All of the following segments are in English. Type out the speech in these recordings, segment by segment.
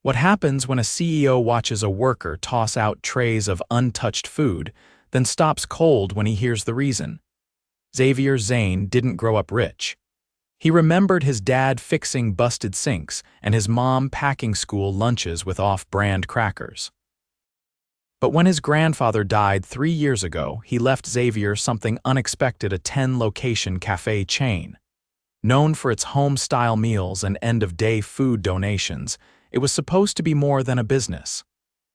What happens when a CEO watches a worker toss out trays of untouched food, then stops cold when he hears the reason? Xavier Zayne didn't grow up rich. He remembered his dad fixing busted sinks and his mom packing school lunches with off-brand crackers. But when his grandfather died 3 years ago, he left Xavier something unexpected: a 10-location café chain. Known for its home-style meals and end-of-day food donations, it was supposed to be more than a business.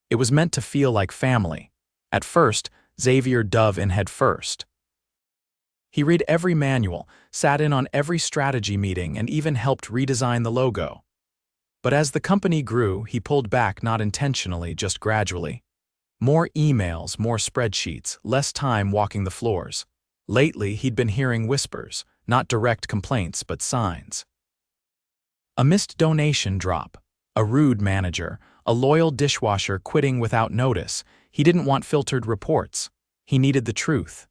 It was meant to feel like family. At first, Xavier dove in head first. He read every manual, sat in on every strategy meeting, and even helped redesign the logo. But as the company grew, he pulled back, not intentionally, just gradually. More emails, more spreadsheets, less time walking the floors. Lately, he'd been hearing whispers, not direct complaints, but signs. A missed donation drop, a rude manager, a loyal dishwasher quitting without notice. He didn't want filtered reports. He needed the truth.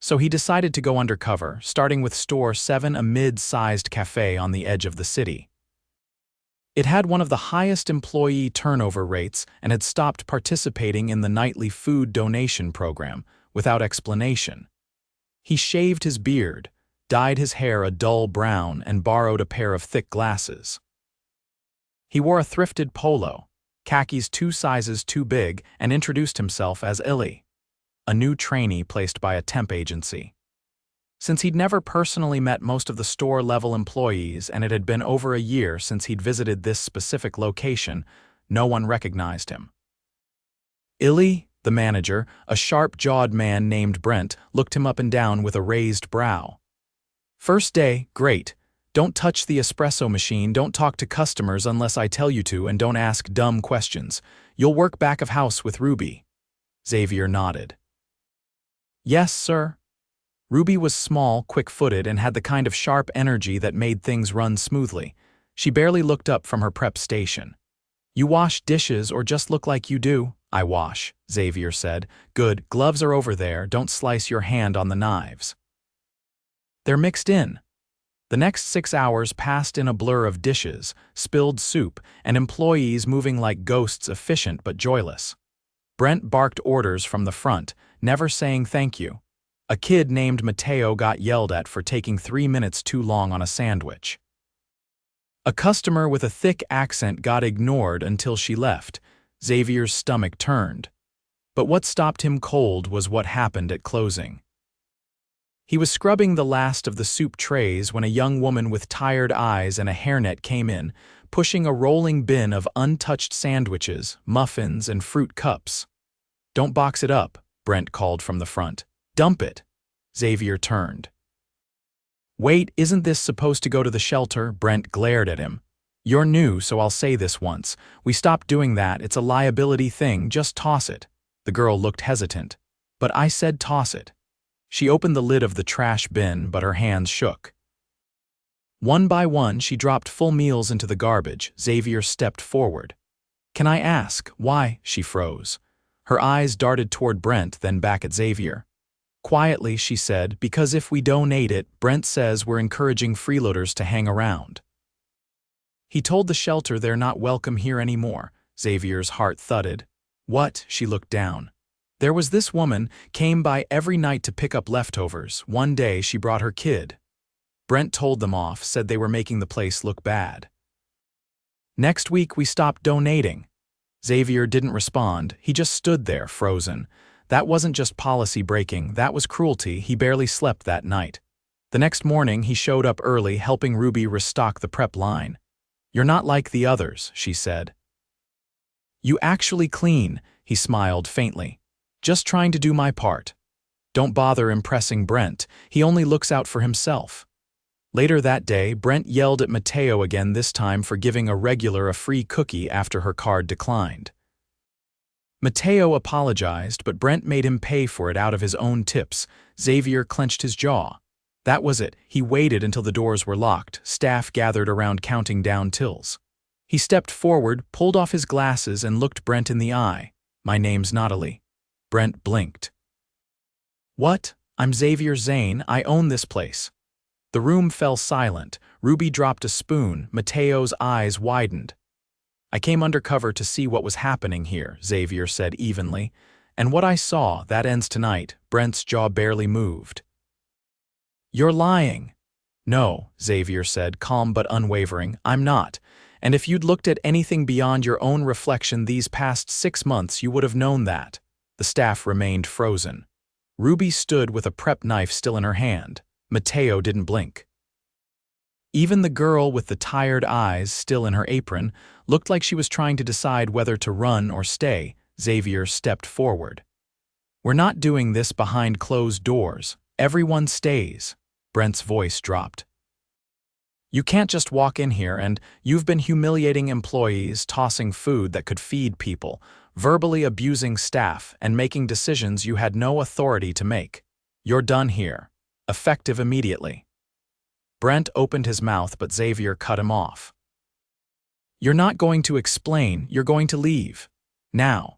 So he decided to go undercover, starting with Store 7, a mid-sized cafe on the edge of the city. It had one of the highest employee turnover rates and had stopped participating in the nightly food donation program without explanation. He shaved his beard, dyed his hair a dull brown, and borrowed a pair of thick glasses. He wore a thrifted polo, khakis 2 sizes too big, and introduced himself as Illy, a new trainee placed by a temp agency. Since he'd never personally met most of the store-level employees and it had been over a year since he'd visited this specific location, no one recognized him. Illy, the manager, a sharp-jawed man named Brent, looked him up and down with a raised brow. "First day, great. Don't touch the espresso machine, don't talk to customers unless I tell you to, and don't ask dumb questions. You'll work back of house with Ruby." Xavier nodded. "Yes, sir." Ruby was small, quick-footed, and had the kind of sharp energy that made things run smoothly. She barely looked up from her prep station. "You wash dishes or just look like you do?" "I wash," Xavier said. "Good, gloves are over there, don't slice your hand on the knives." They're mixed in. The next 6 hours passed in a blur of dishes, spilled soup, and employees moving like ghosts, efficient but joyless. Brent barked orders from the front, never saying thank you. A kid named Mateo got yelled at for taking 3 minutes too long on a sandwich. A customer with a thick accent got ignored until she left. Xavier's stomach turned. But what stopped him cold was what happened at closing. He was scrubbing the last of the soup trays when a young woman with tired eyes and a hairnet came in, pushing a rolling bin of untouched sandwiches, muffins, and fruit cups. "Don't box it up," Brent called from the front. "Dump it." Xavier turned. "Wait, isn't this supposed to go to the shelter?" Brent glared at him. "You're new, so I'll say this once. We stopped doing that, it's a liability thing, just toss it." The girl looked hesitant. "But I said toss it." She opened the lid of the trash bin, but her hands shook. One by one, she dropped full meals into the garbage. Xavier stepped forward. "Can I ask, why?" She froze. Her eyes darted toward Brent, then back at Xavier. Quietly, she said, "Because if we donate it, Brent says we're encouraging freeloaders to hang around. He told the shelter they're not welcome here anymore." Xavier's heart thudded. "What?" She looked down. "There was this woman, came by every night to pick up leftovers. One day she brought her kid. Brent told them off, said they were making the place look bad. Next week we stopped donating." Xavier didn't respond, he just stood there, frozen. That wasn't just policy breaking, that was cruelty. He barely slept that night. The next morning he showed up early, helping Ruby restock the prep line. "You're not like the others," she said. "You actually clean," he smiled faintly. "Just trying to do my part. Don't bother impressing Brent, he only looks out for himself." Later that day, Brent yelled at Mateo again, this time for giving a regular a free cookie after her card declined. Mateo apologized, but Brent made him pay for it out of his own tips. Xavier clenched his jaw. That was it. He waited until the doors were locked, staff gathered around counting down tills. He stepped forward, pulled off his glasses, and looked Brent in the eye. "My name's Natalie." Brent blinked. "What? I'm Xavier Zayne, I own this place." The room fell silent. Ruby dropped a spoon. Mateo's eyes widened. I came undercover to see what was happening here, Xavier said evenly. And what I saw, that ends tonight. Brent's jaw barely moved. You're lying. No, Xavier said, calm but unwavering. I'm not. And if you'd looked at anything beyond your own reflection these past 6 months, you would have known that. The staff remained frozen. Ruby stood with a prep knife still in her hand. Mateo didn't blink. Even the girl with the tired eyes still in her apron looked like she was trying to decide whether to run or stay. Xavier stepped forward. We're not doing this behind closed doors. Everyone stays. Brent's voice dropped. You can't just walk in here and you've been humiliating employees, tossing food that could feed people, verbally abusing staff, and making decisions you had no authority to make. You're done here. Effective immediately. Brent opened his mouth, but Xavier cut him off. You're not going to explain, you're going to leave. Now.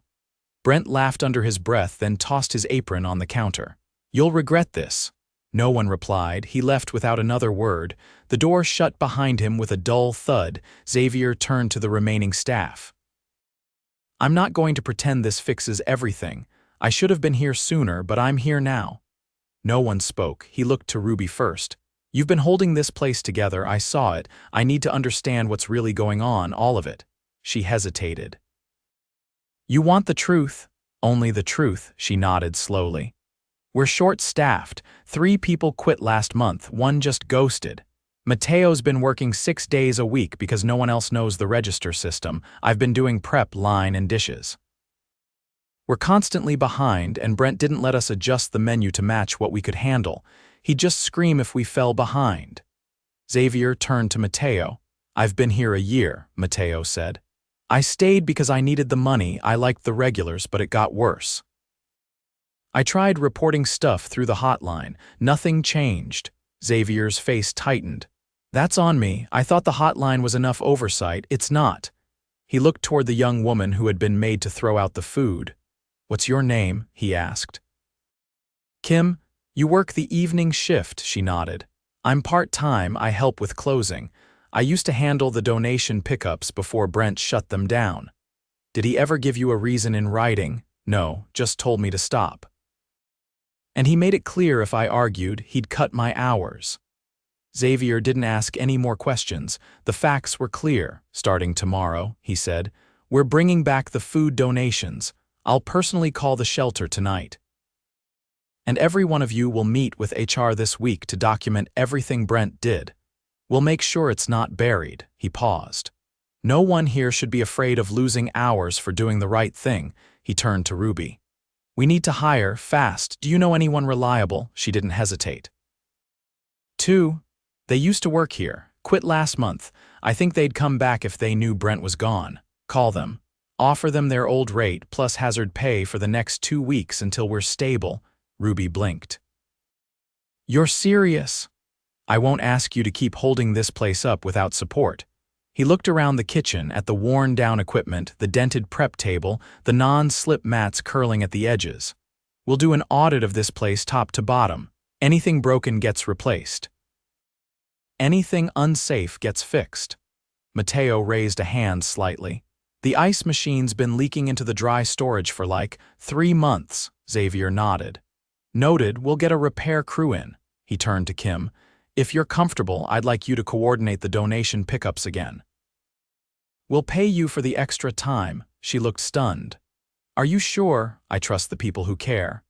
Brent laughed under his breath, then tossed his apron on the counter. You'll regret this. No one replied. He left without another word. The door shut behind him with a dull thud. Xavier turned to the remaining staff. I'm not going to pretend this fixes everything. I should have been here sooner, but I'm here now. No one spoke. He looked to Ruby first. You've been holding this place together. I saw it. I need to understand what's really going on, all of it. She hesitated. You want the truth? Only the truth, she nodded slowly. We're short-staffed. 3 people quit last month, 1 just ghosted. Mateo's been working 6 days a week because no one else knows the register system. I've been doing prep, line, and dishes. We're constantly behind, and Brent didn't let us adjust the menu to match what we could handle. He'd just scream if we fell behind. Xavier turned to Mateo. I've been here a year, Mateo said. I stayed because I needed the money. I liked the regulars, but it got worse. I tried reporting stuff through the hotline. Nothing changed. Xavier's face tightened. That's on me. I thought the hotline was enough oversight. It's not. He looked toward the young woman who had been made to throw out the food. What's your name? He asked. Kim, you work the evening shift, she nodded. I'm part-time. I help with closing. I used to handle the donation pickups before Brent shut them down. Did he ever give you a reason in writing? No, just told me to stop. And he made it clear if I argued, he'd cut my hours. Xavier didn't ask any more questions. The facts were clear. Starting tomorrow, he said, we're bringing back the food donations. I'll personally call the shelter tonight. And every one of you will meet with HR this week to document everything Brent did. We'll make sure it's not buried. He paused. No one here should be afraid of losing hours for doing the right thing. He turned to Ruby. We need to hire, fast. Do you know anyone reliable? She didn't hesitate. 2. They used to work here. Quit last month. I think they'd come back if they knew Brent was gone. Call them. Offer them their old rate plus hazard pay for the next 2 weeks until we're stable. Ruby blinked. You're serious? I won't ask you to keep holding this place up without support. He looked around the kitchen at the worn-down equipment, the dented prep table, the non-slip mats curling at the edges. We'll do an audit of this place top to bottom. Anything broken gets replaced. Anything unsafe gets fixed. Mateo raised a hand slightly. The ice machine's been leaking into the dry storage for like 3 months, Xavier nodded. Noted, we'll get a repair crew in. He turned to Kim. If you're comfortable, I'd like you to coordinate the donation pickups again. We'll pay you for the extra time. She looked stunned. Are you sure? I trust the people who care.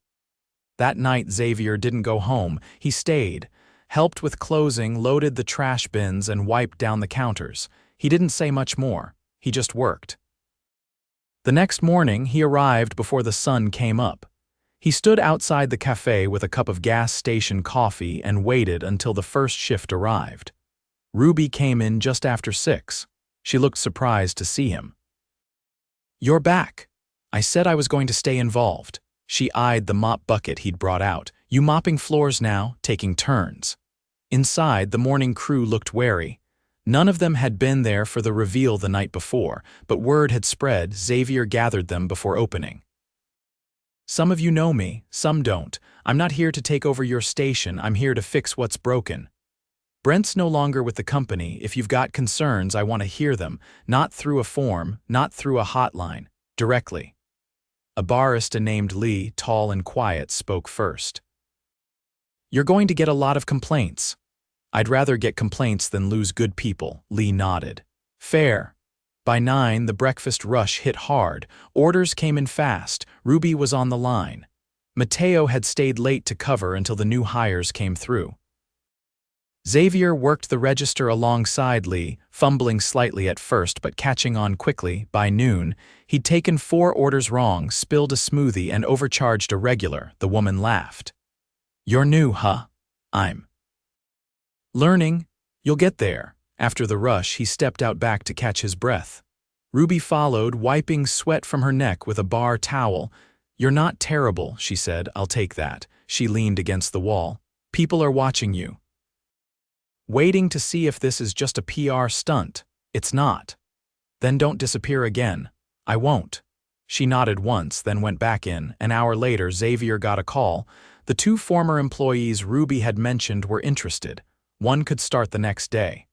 That night, Xavier didn't go home. He stayed, helped with closing, loaded the trash bins, and wiped down the counters. He didn't say much more. He just worked. The next morning, he arrived before the sun came up. He stood outside the café with a cup of gas station coffee and waited until the first shift arrived. Ruby came in just after 6. She looked surprised to see him. You're back. I said I was going to stay involved. She eyed the mop bucket he'd brought out. You mopping floors now, taking turns. Inside, the morning crew looked wary. None of them had been there for the reveal the night before, but word had spread. Xavier gathered them before opening. Some of you know me, some don't. I'm not here to take over your station. I'm here to fix what's broken. Brent's no longer with the company. If you've got concerns, I want to hear them, not through a form, not through a hotline, directly. A barista named Lee, tall and quiet, spoke first. You're going to get a lot of complaints. I'd rather get complaints than lose good people, Lee nodded. Fair. By 9, the breakfast rush hit hard. Orders came in fast. Ruby was on the line. Mateo had stayed late to cover until the new hires came through. Xavier worked the register alongside Lee, fumbling slightly at first but catching on quickly. By noon, he'd taken 4 orders wrong, spilled a smoothie, and overcharged a regular. The woman laughed. You're new, huh? I'm learning. You'll get there. After the rush, he stepped out back to catch his breath. Ruby followed, wiping sweat from her neck with a bar towel. You're not terrible, she said. I'll take that. She leaned against the wall. People are watching you. Waiting to see if this is just a PR stunt. It's not. Then don't disappear again. I won't. She nodded once, then went back in. An hour later, Xavier got a call. The 2 former employees Ruby had mentioned were interested. One could start the next day.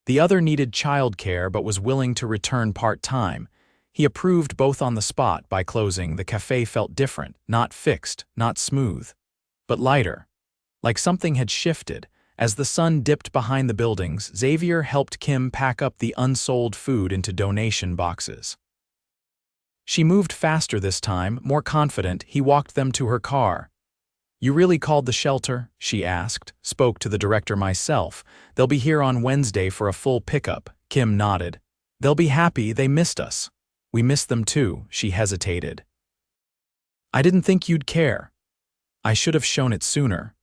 The other needed childcare but was willing to return part-time. He approved both on the spot. By closing, the cafe felt different, not fixed, not smooth, but lighter. Like something had shifted. As the sun dipped behind the buildings, Xavier helped Kim pack up the unsold food into donation boxes. She moved faster this time, more confident. He walked them to her car. You really called the shelter? She asked. Spoke to the director myself. They'll be here on Wednesday for a full pickup. Kim nodded. They'll be happy. They missed us. We missed them too. She hesitated. I didn't think you'd care. I should have shown it sooner.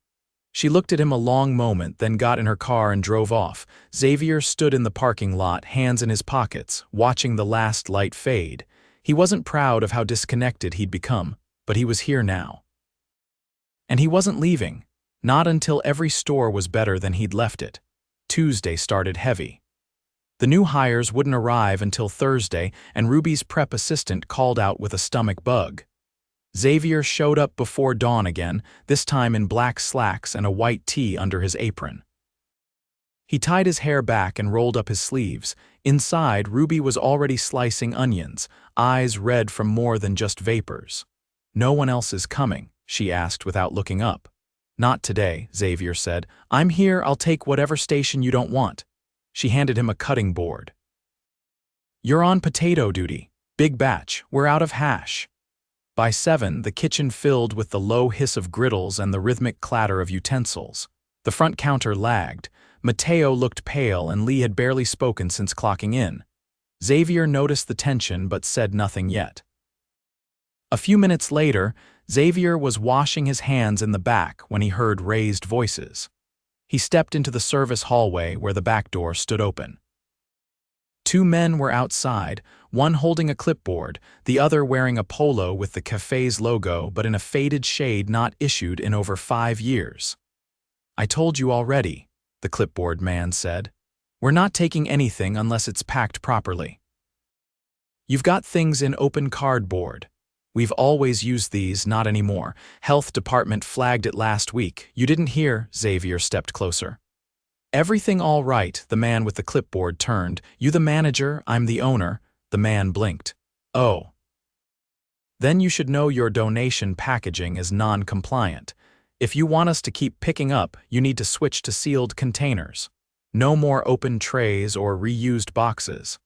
She looked at him a long moment, then got in her car and drove off. Xavier stood in the parking lot, hands in his pockets, watching the last light fade. He wasn't proud of how disconnected he'd become, but he was here now. And he wasn't leaving, not until every store was better than he'd left it. Tuesday started heavy. The new hires wouldn't arrive until Thursday, and Ruby's prep assistant called out with a stomach bug. Xavier showed up before dawn again, this time in black slacks and a white tee under his apron. He tied his hair back and rolled up his sleeves. Inside, Ruby was already slicing onions, eyes red from more than just vapors. No one else is coming, she asked without looking up. Not today, Xavier said. I'm here. I'll take whatever station you don't want. She handed him a cutting board. You're on potato duty. Big batch. We're out of hash. By 7, the kitchen filled with the low hiss of griddles and the rhythmic clatter of utensils. The front counter lagged. Mateo looked pale, and Lee had barely spoken since clocking in. Xavier noticed the tension but said nothing yet. A few minutes later, Xavier was washing his hands in the back when he heard raised voices. He stepped into the service hallway where the back door stood open. 2 men were outside, one holding a clipboard, the other wearing a polo with the cafe's logo but in a faded shade not issued in over 5 years. I told you already, the clipboard man said. We're not taking anything unless it's packed properly. You've got things in open cardboard. We've always used these, not anymore. Health department flagged it last week. You didn't hear? Xavier stepped closer. Everything all right, the man with the clipboard turned. You the manager, I'm the owner. The man blinked. Oh. Then you should know your donation packaging is non-compliant. If you want us to keep picking up, you need to switch to sealed containers. No more open trays or reused boxes.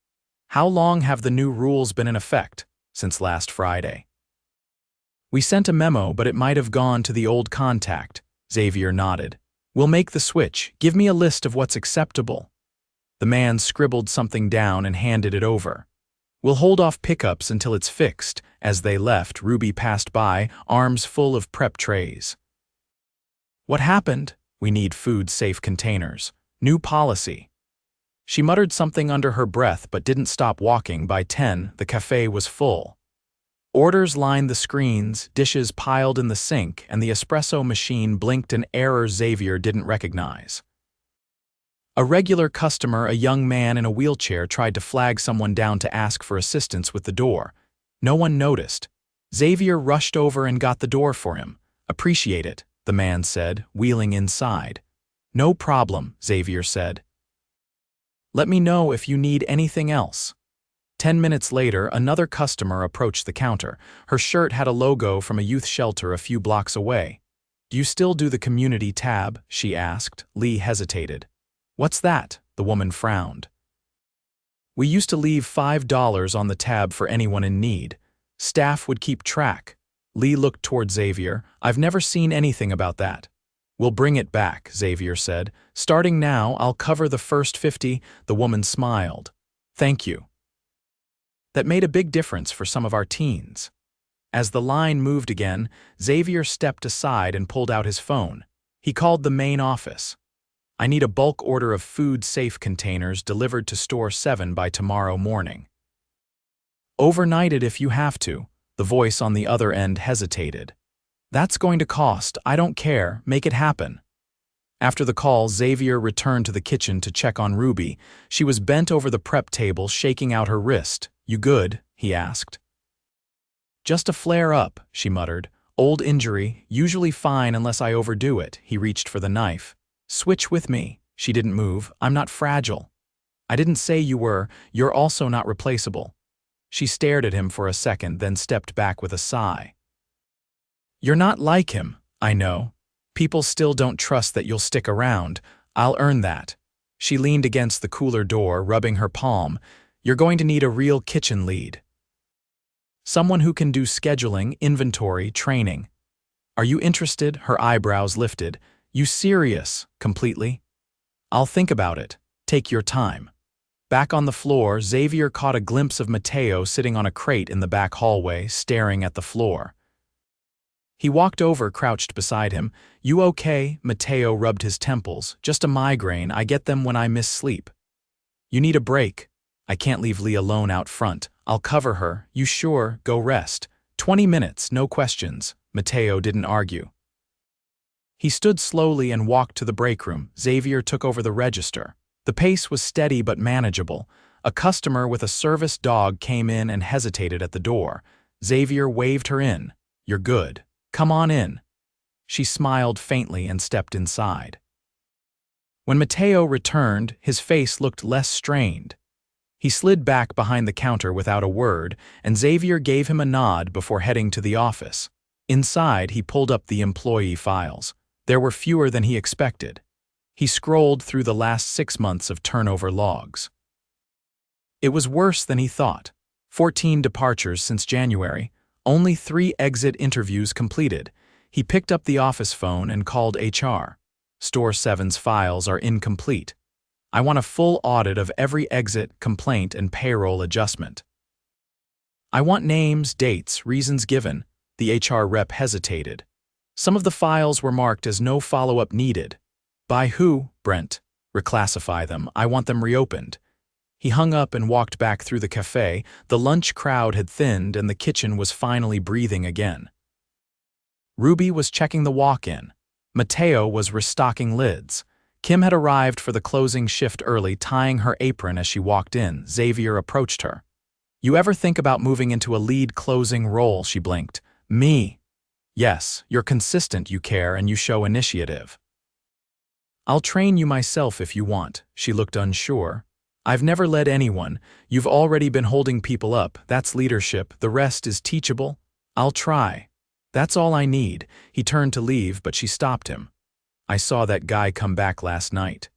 How long have the new rules been in effect? Since last Friday. We sent a memo, but it might have gone to the old contact. Xavier nodded. We'll make the switch. Give me a list of what's acceptable. The man scribbled something down and handed it over. We'll hold off pickups until it's fixed. As they left, Ruby passed by, arms full of prep trays. What happened? We need food-safe containers. New policy. She muttered something under her breath but didn't stop walking. By 10, the cafe was full. Orders lined the screens, dishes piled in the sink, and the espresso machine blinked an error Xavier didn't recognize. A regular customer, a young man in a wheelchair, tried to flag someone down to ask for assistance with the door. No one noticed. Xavier rushed over and got the door for him. Appreciate it, the man said, wheeling inside. No problem, Xavier said. Let me know if you need anything else. 10 minutes later, another customer approached the counter. Her shirt had a logo from a youth shelter a few blocks away. Do you still do the community tab? She asked. Lee hesitated. What's that? The woman frowned. We used to leave $5 on the tab for anyone in need. Staff would keep track. Lee looked toward Xavier. I've never seen anything about that. We'll bring it back, Xavier said. Starting now, I'll cover the first 50. The woman smiled. Thank you. That made a big difference for some of our teens. As the line moved again, Xavier stepped aside and pulled out his phone. He called the main office. I need a bulk order of food-safe containers delivered to Store 7 by tomorrow morning. Overnight it if you have to. The voice on the other end hesitated. That's going to cost. I don't care. Make it happen. After the call, Xavier returned to the kitchen to check on Ruby. She was bent over the prep table, shaking out her wrist. You good? He asked. Just a flare-up, she muttered. Old injury, usually fine unless I overdo it. He reached for the knife. Switch with me. She didn't move. I'm not fragile. I didn't say you were. You're also not replaceable. She stared at him for a second, then stepped back with a sigh. You're not like him, I know. People still don't trust that you'll stick around. I'll earn that. She leaned against the cooler door, rubbing her palm. You're going to need a real kitchen lead. Someone who can do scheduling, inventory, training. Are you interested? Her eyebrows lifted. You serious? Completely? I'll think about it. Take your time. Back on the floor, Xavier caught a glimpse of Mateo sitting on a crate in the back hallway, staring at the floor. He walked over, crouched beside him. You okay? Mateo rubbed his temples. Just a migraine. I get them when I miss sleep. You need a break. I can't leave Lee alone out front. I'll cover her. You sure? Go rest. 20 minutes, no questions. Mateo didn't argue. He stood slowly and walked to the break room. Xavier took over the register. The pace was steady but manageable. A customer with a service dog came in and hesitated at the door. Xavier waved her in. You're good. Come on in. She smiled faintly and stepped inside. When Mateo returned, his face looked less strained. He slid back behind the counter without a word, and Xavier gave him a nod before heading to the office. Inside, he pulled up the employee files. There were fewer than he expected. He scrolled through the last 6 months of turnover logs. It was worse than he thought. 14 departures since January, only 3 exit interviews completed. He picked up the office phone and called HR. Store 7's files are incomplete. I want a full audit of every exit, complaint, and payroll adjustment. I want names, dates, reasons given. The HR rep hesitated. Some of the files were marked as no follow-up needed. By who? Brent. Reclassify them. I want them reopened. He hung up and walked back through the café. The lunch crowd had thinned and the kitchen was finally breathing again. Ruby was checking the walk-in. Mateo was restocking lids. Kim had arrived for the closing shift early, tying her apron as she walked in. Xavier approached her. You ever think about moving into a lead closing role? She blinked. Me. Yes, you're consistent, you care, and you show initiative. I'll train you myself if you want. She looked unsure. I've never led anyone. You've already been holding people up. That's leadership. The rest is teachable. I'll try. That's all I need. He turned to leave, but she stopped him. I saw that guy come back last night.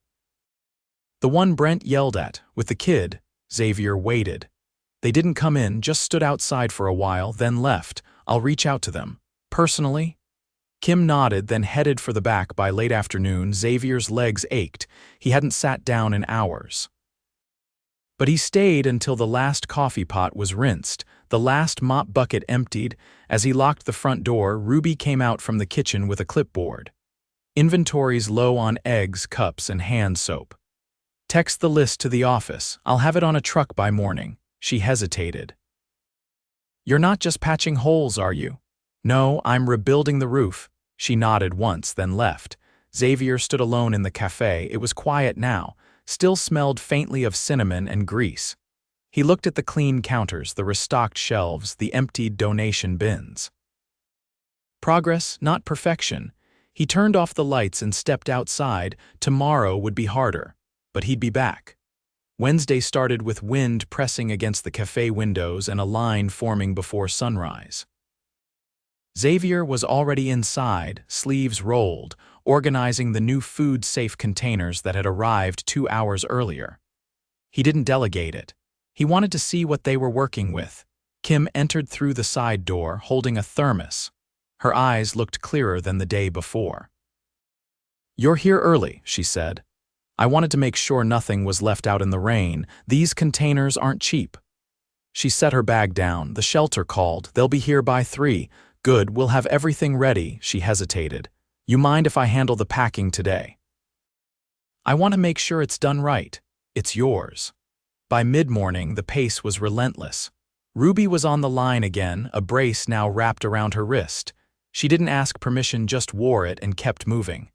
The one Brent yelled at, with the kid. Xavier waited. They didn't come in, just stood outside for a while, then left. I'll reach out to them. Personally? Kim nodded, then headed for the back. By late afternoon, Xavier's legs ached. He hadn't sat down in hours. But he stayed until the last coffee pot was rinsed, the last mop bucket emptied. As he locked the front door, Ruby came out from the kitchen with a clipboard. Inventory's low on eggs, cups, and hand soap. Text the list to the office. I'll have it on a truck by morning. She hesitated. You're not just patching holes, are you? No, I'm rebuilding the roof. She nodded once, then left. Xavier stood alone in the café. It was quiet now, still smelled faintly of cinnamon and grease. He looked at the clean counters, the restocked shelves, the emptied donation bins. Progress, not perfection. He turned off the lights and stepped outside. Tomorrow would be harder, but he'd be back. Wednesday started with wind pressing against the café windows and a line forming before sunrise. Xavier was already inside, sleeves rolled, organizing the new food-safe containers that had arrived 2 hours earlier. He didn't delegate it. He wanted to see what they were working with. Kim entered through the side door, holding a thermos. Her eyes looked clearer than the day before. "You're here early," she said. "I wanted to make sure nothing was left out in the rain. These containers aren't cheap." She set her bag down. "The shelter called. They'll be here by 3. "Good, we'll have everything ready," she hesitated. "You mind if I handle the packing today?" "I want to make sure it's done right. It's yours." By mid-morning, the pace was relentless. Ruby was on the line again, a brace now wrapped around her wrist. She didn't ask permission, just wore it and kept moving.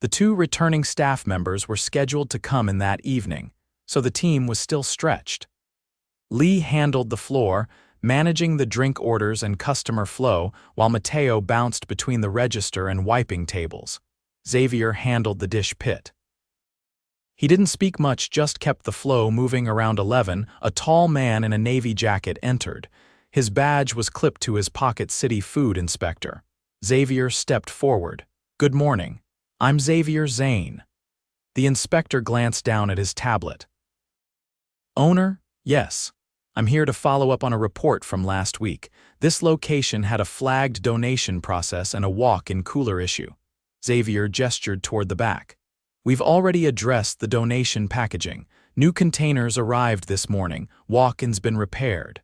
The 2 returning staff members were scheduled to come in that evening, so the team was still stretched. Lee handled the floor, managing the drink orders and customer flow, while Mateo bounced between the register and wiping tables. Xavier handled the dish pit. He didn't speak much, just kept the flow moving. Around 11, a tall man in a navy jacket entered. His badge was clipped to his pocket. "City Food Inspector." Xavier stepped forward. "Good morning. I'm Xavier Zayne." The inspector glanced down at his tablet. "Owner? Yes. I'm here to follow up on a report from last week. This location had a flagged donation process and a walk-in cooler issue." Xavier gestured toward the back. "We've already addressed the donation packaging. New containers arrived this morning. Walk-in's been repaired."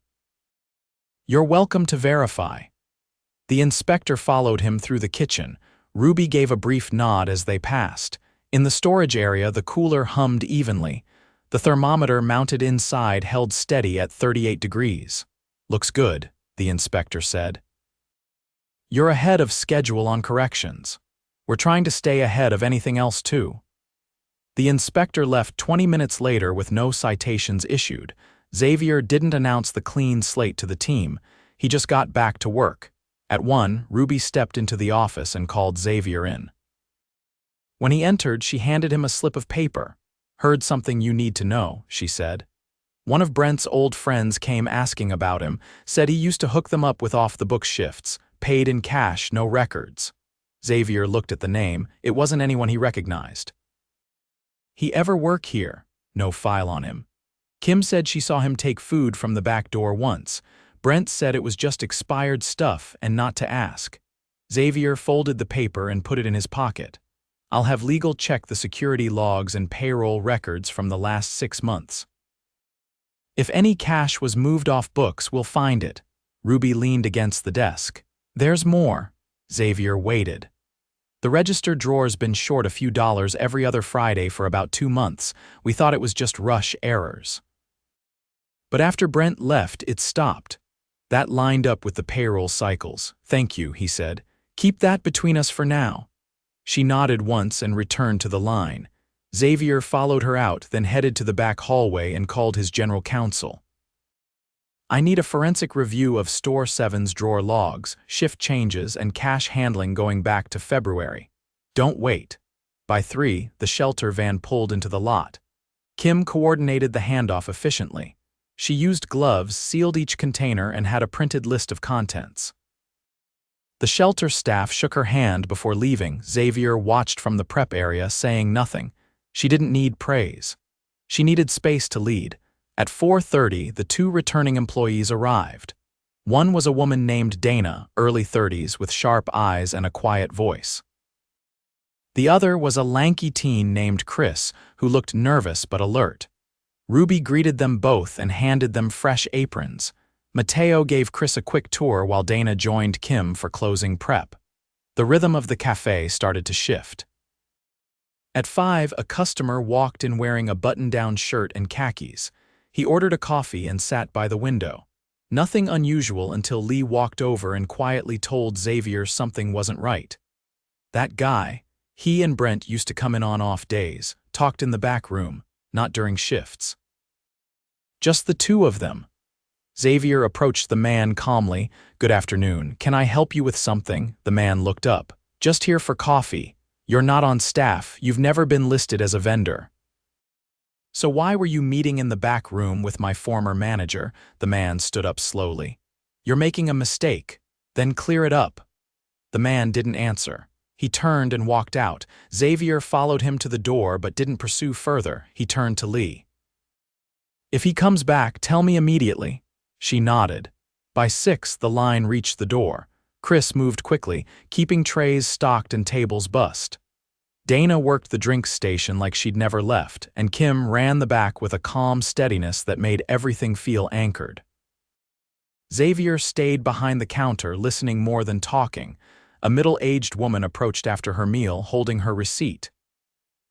"You're welcome to verify." The inspector followed him through the kitchen. Ruby gave a brief nod as they passed. In the storage area, the cooler hummed evenly. The thermometer mounted inside held steady at 38 degrees. "Looks good," the inspector said. "You're ahead of schedule on corrections. We're trying to stay ahead of anything else too." The inspector left 20 minutes later with no citations issued. Xavier didn't announce the clean slate to the team. He just got back to work. At 1, Ruby stepped into the office and called Xavier in. When he entered, she handed him a slip of paper. "Heard something you need to know," she said. "One of Brent's old friends came asking about him, said he used to hook them up with off-the-books shifts, paid in cash, no records." Xavier looked at the name. It wasn't anyone he recognized. "He ever work here?" "No file on him." "Kim said she saw him take food from the back door once. Brent said it was just expired stuff and not to ask." Xavier folded the paper and put it in his pocket. "I'll have legal check the security logs and payroll records from the last 6 months. If any cash was moved off books, we'll find it." Ruby leaned against the desk. "There's more." Xavier waited. "The register drawer's been short a few dollars every other Friday for about 2 months. We thought it was just rush errors. But after Brent left, it stopped. That lined up with the payroll cycles." "Thank you," he said. "Keep that between us for now." She nodded once and returned to the line. Xavier followed her out, then headed to the back hallway and called his general counsel. "I need a forensic review of Store 7's drawer logs, shift changes, and cash handling going back to February. Don't wait." By 3, the shelter van pulled into the lot. Kim coordinated the handoff efficiently. She used gloves, sealed each container, and had a printed list of contents. The shelter staff shook her hand before leaving. Xavier watched from the prep area, saying nothing. She didn't need praise. She needed space to lead. At 4:30, the 2 returning employees arrived. One was a woman named Dana, early 30s, with sharp eyes and a quiet voice. The other was a lanky teen named Chris, who looked nervous but alert. Ruby greeted them both and handed them fresh aprons. Mateo gave Chris a quick tour while Dana joined Kim for closing prep. The rhythm of the café started to shift. At 5, a customer walked in wearing a button-down shirt and khakis. He ordered a coffee and sat by the window. Nothing unusual until Lee walked over and quietly told Xavier something wasn't right. That guy, he and Brent used to come in on off days, talked in the back room, not during shifts. Just the 2 of them. Xavier approached the man calmly. "Good afternoon. Can I help you with something?" The man looked up. Just here for coffee. You're not on staff, you've never been listed as a vendor. So why were you meeting in the back room with my former manager? The man stood up slowly. You're making a mistake. Then clear it up. The man didn't answer. He turned and walked out. Xavier followed him to the door but didn't pursue further. He turned to Lee. If he comes back, tell me immediately. She nodded. By 6, the line reached the door. Chris moved quickly, keeping trays stocked and tables bussed. Dana worked the drinks station like she'd never left, and Kim ran the back with a calm steadiness that made everything feel anchored. Xavier stayed behind the counter, listening more than talking. A middle-aged woman approached after her meal, holding her receipt.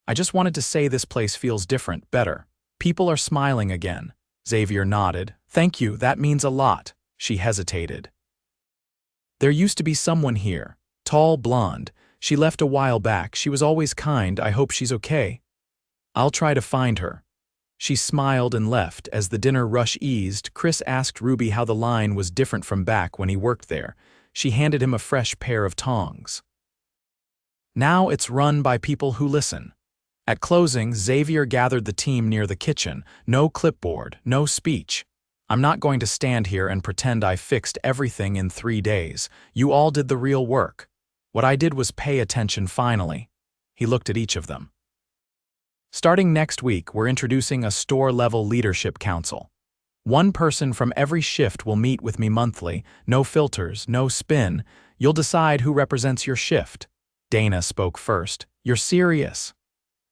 I just wanted to say this place feels different, better. People are smiling again. Xavier nodded. Thank you, that means a lot. She hesitated. There used to be someone here. Tall, blonde. She left a while back. She was always kind. I hope she's okay. I'll try to find her. She smiled and left. As the dinner rush eased, Chris asked Ruby how the line was different from back when he worked there. She handed him a fresh pair of tongs. Now it's run by people who listen. At closing, Xavier gathered the team near the kitchen. No clipboard, no speech. I'm not going to stand here and pretend I fixed everything in 3 days. You all did the real work. What I did was pay attention finally. He looked at each of them. Starting next week, we're introducing a store-level leadership council. One person from every shift will meet with me monthly. No filters, no spin. You'll decide who represents your shift. Dana spoke first. You're serious?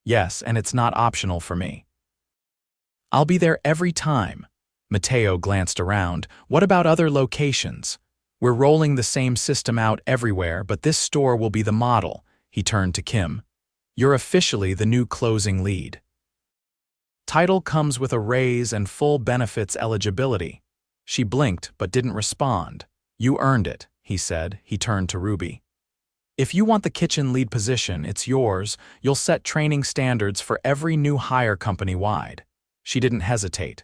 Yes, and it's not optional for me. I'll be there every time. Mateo glanced around. What about other locations? We're rolling the same system out everywhere, but this store will be the model. He turned to Kim. You're officially the new closing lead. Title comes with a raise and full benefits eligibility. She blinked but didn't respond. You earned it, he said. He turned to Ruby. If you want the kitchen lead position, it's yours. You'll set training standards for every new hire company-wide. She didn't hesitate.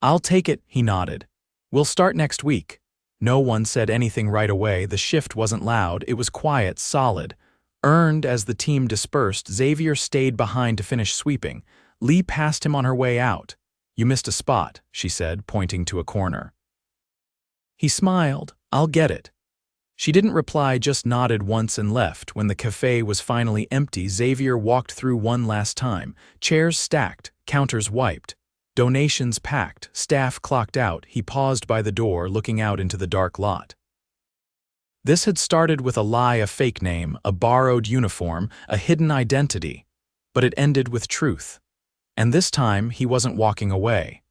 I'll take it, he nodded. We'll start next week. No one said anything right away. The shift wasn't loud. It was quiet, solid. Earned as the team dispersed, Xavier stayed behind to finish sweeping. Lee passed him on her way out. You missed a spot, she said, pointing to a corner. He smiled. I'll get it. She didn't reply, just nodded once and left. When the café was finally empty, Xavier walked through one last time. Chairs stacked, counters wiped. Donations packed, staff clocked out. He paused by the door, looking out into the dark lot. This had started with a lie, a fake name, a borrowed uniform, a hidden identity. But it ended with truth. And this time, he wasn't walking away.